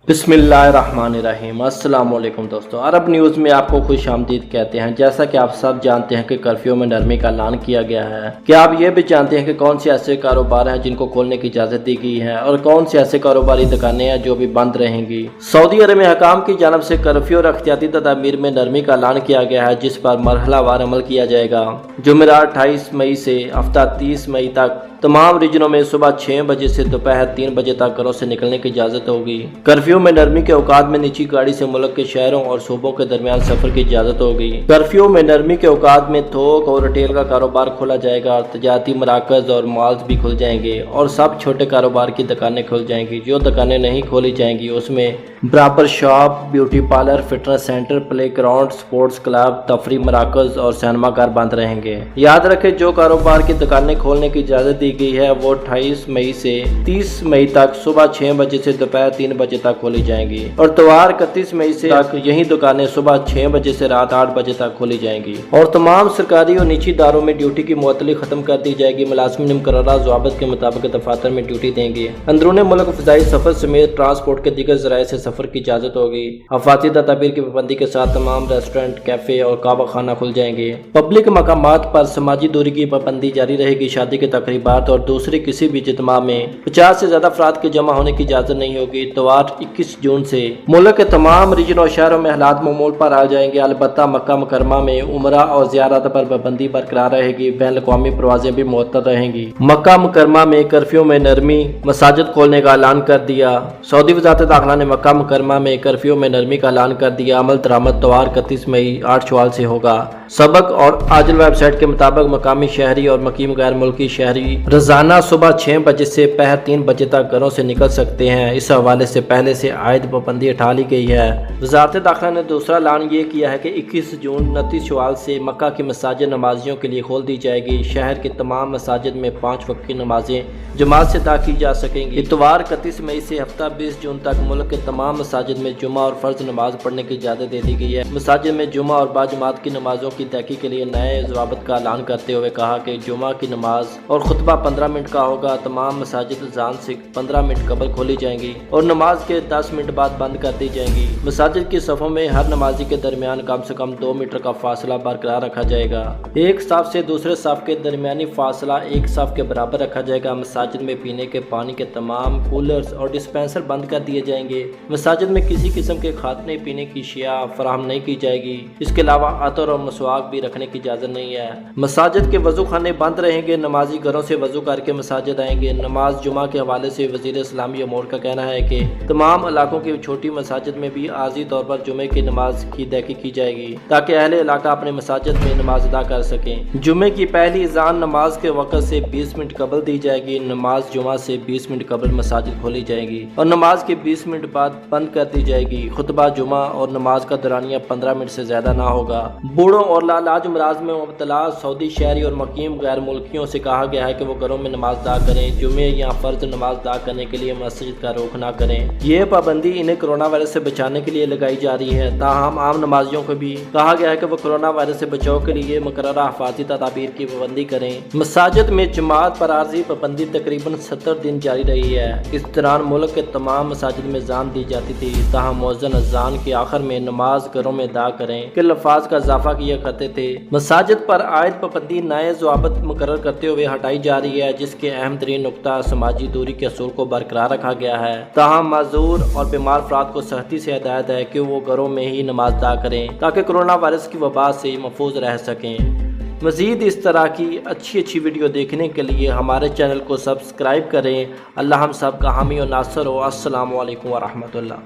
बिस्मिल्लाहिर्रहमानिर्रहीम। अस्सलाम वालेकुम दोस्तों, अरब न्यूज़ में आपको खुश आमदीद कहते हैं। जैसा कि आप सब जानते हैं कि कर्फ्यू में नरमी का ऐलान किया गया है। क्या आप ये भी जानते हैं कि कौन से ऐसे कारोबार हैं जिनको खोलने की इजाज़त दी गई है और कौन से ऐसे कारोबारी दुकानें हैं जो भी बंद रहेंगी। सऊदी अरब में हकाम की जानब से कर्फ्यू और अख्तियाती तदाबीर में नरमी का ऐलान किया गया है, जिस पर मरहलावार अमल किया जाएगा। जुमेरात 28 मई से हफ्ता 30 मई तक तमाम रीजनों में सुबह 6 बजे से दोपहर 3 बजे तक घरों से निकलने की इजाज़त होगी। कर्फ्यू में नरमी के औकात में निजी गाड़ी से मुल्क के शहरों और सूबों के दरमियान सफर की इजाज़त होगी। कर्फ्यू में नरमी के औकात में थोक और रिटेल का कारोबार खोला जाएगा। तजारती मराकज़ और मॉल्स भी खुल जाएंगे और सब छोटे कारोबार की दुकानें खुल जाएंगी। जो दुकानें नहीं खोली जाएंगी उसमें बराबर shop, beauty parlour, fitness centre, play ground, sports club, तफरी मराकज़ और सिनेमा घर बंद रहेंगे। याद रखें, जो कारोबार की दुकानें खोलने की इजाज़त दी गई है वो 28 मई से 30 मई तक सुबह 6 बजे से दोपहर 3 बजे तक खोली जाएंगी और त्योहार 31 मई से तक यही दुकानें सुबह 6 बजे से रात 8 बजे तक खोली जाएंगी और तमाम सरकारी और निजी इदारों में ड्यूटी की मुअत्तली खत्म कर दी जाएगी। मुलाजिमीन मुकर्ररा ज़वाबित के मुताबिक दफातर में ड्यूटी देंगे। अंदरून मुल्क फ़ज़ाई सफर समेत ट्रांसपोर्ट के दीगर ज़राए से सफर की इजाज़त होगी। हिफाज़ती तदाबीर की पाबंदी के साथ तमाम रेस्टोरेंट, कैफे और काबा खाना खुल जाएंगे। पब्लिक मकामात पर समाजी दूरी की पाबंदी जारी रहेगी। शादी के तकरीबात और दूसरे किसी भी इज्तिमा में 50 से ज्यादा अफराद के जमा होने की इजाजत नहीं होगी। त्योहार 21 जून से मुल्क के तमाम रीजन और शहरों में हालात मामूल पर आ जाएंगे। अलबत्ता मक्का मुकरमा में उमरा और ज़ियारत पर पाबंदी बरकरार रहेगी। बैन अक़वामी परवाज़ें भी मुअत्तल रहेंगी। मक्का मुकरमा में कर्फ्यू में नरमी, मसाजिद खोलने का ऐलान कर दिया। सऊदी वज़ारत दाखिला ने मक्का मुकरमा में कर्फ्यू में नरमी का ऐलान कर दिया। अमल दरामद त्योहार 31 मई 8 शवाल से होगा। सबक और आजल वेबसाइट के मुताबिक मकामी शहरी और मकीम गैर मुल्की शहरी रोजाना सुबह 6 बजे से पहर 3 बजे तक घरों से निकल सकते हैं। इस हवाले से पहले से आयद पाबंदी उठा ली गई है। वज़ारत दाखिला ने दूसरा ऐलान ये किया है कि 21 जून 29 शवाल से मक्का की मसाजिद नमाजियों के लिए खोल दी जाएगी। शहर के तमाम मसाजिद में 5 वक्त की नमाजें जमात से अदा की जा सकेंगी। इतवार 31 मई से हफ्ता 20 जून तक मुल्क के तमाम मसाजिद में जुमा और फर्ज नमाज पढ़ने की इजाज़त दे दी गई है। मसाजिद में जुमा और बाजमात की नमाजों की तहकीक के लिए नए ज़वाबित का ऐलान करते हुए कहा कि जुमा की नमाज और खुतबा 15 मिनट का होगा। तमाम मसाजिद अज़ान से 15 मिनट कबल खोली जाएंगी और नमाज के 10 मिनट बाद बंद कर दी जाएंगी। मसाजिद की सफ़ों में हर नमाजी के दरमियान कम से कम 2 मीटर का फासला बरकरार रखा जाएगा। एक साफ से दूसरे साफ के दरमियानी फासला एक साफ के बराबर रखा जाएगा। मसाजिद में पीने के पानी के तमाम कूलर्स और डिस्पेंसर बंद कर दिए जाएंगे। मसाजिद में किसी किस्म के खाने पीने की शिया फराहम नहीं की जाएगी। इसके अलावा अतर और मसवाक भी रखने की इजाज़त नहीं है। मसाजिद के वजू खाने बंद रहेंगे। नमाजी घरों से वजू करके मसाजिद आएंगे। नमाज जुमा के हवाले से वज़ीर इस्लामी अमूर का कहना है कि तमाम इलाकों की छोटी मसाजिद में भी आर्जी तौर पर जुमे की नमाज की तहकीक की जाएगी ताकि अहले इलाका अपने मसाजिद में नमाज अदा कर सकें। जुमे की पहली अज़ान नमाज के वक़्त से 20 मिनट कबल दी जाएगी। नमाज जुमा से 20 मिनट कबल मसाजिद खोली जाएगी और नमाज के 20 मिनट बाद बंद कर दी जाएगी। खुतबा जुमा और नमाज का दौरानिया 15 मिनट से ज्यादा ना होगा। बूढ़ों और लालाज अमराज में मुब्तला सऊदी शहरी और मकीम गैर मुल्कियों से कहा गया है कि वो घरों में नमाज अदा करें। जुमे या फर्ज नमाज अदा करने के लिए मस्जिद का रुख ना करें। ये पाबंदी इन्हें कोरोना वायरस से बचाने के लिए लगाई जा रही है। ताहम आम नमाजियों को भी कहा गया है कि वो कोरोना वायरस से बचाव के लिए मुकर्ररा हिफाज़ती तदाबीर की पाबंदी करें। मसाजिद में जमात पर आर्जी पाबंदी तकरीबन 70 दिन जारी रही है। इस दौरान मुल्क के तमाम मसाजिद में अज़ान दी जाती थी। ताहम मुअज्जिन अज़ान के आखिर में नमाज घरों में अदा करें के लफ्ज़ का इजाफा किया करते थे। मसाजिद पर आयद पाबंदी नए ज़वाबित मुकर्रर करते हुए हटाई जा रही है, जिसके अहम तरीन नुकता समाजी दूरी के असूल को बरकरार रखा गया है। ताहम माजूर और बीमार अफराद को सख्ती से हिदायत है कि वो घरों में ही नमाज अदा करें ताकि कोरोना वायरस की वबा से महफूज रह सकें। मज़ीद इस तरह की अच्छी वीडियो देखने के लिए हमारे चैनल को सब्सक्राइब करें। अल्लाह हम सब का हामी और नासर हो। अस्सलामु अलैकुम व रहमतुल्लाह।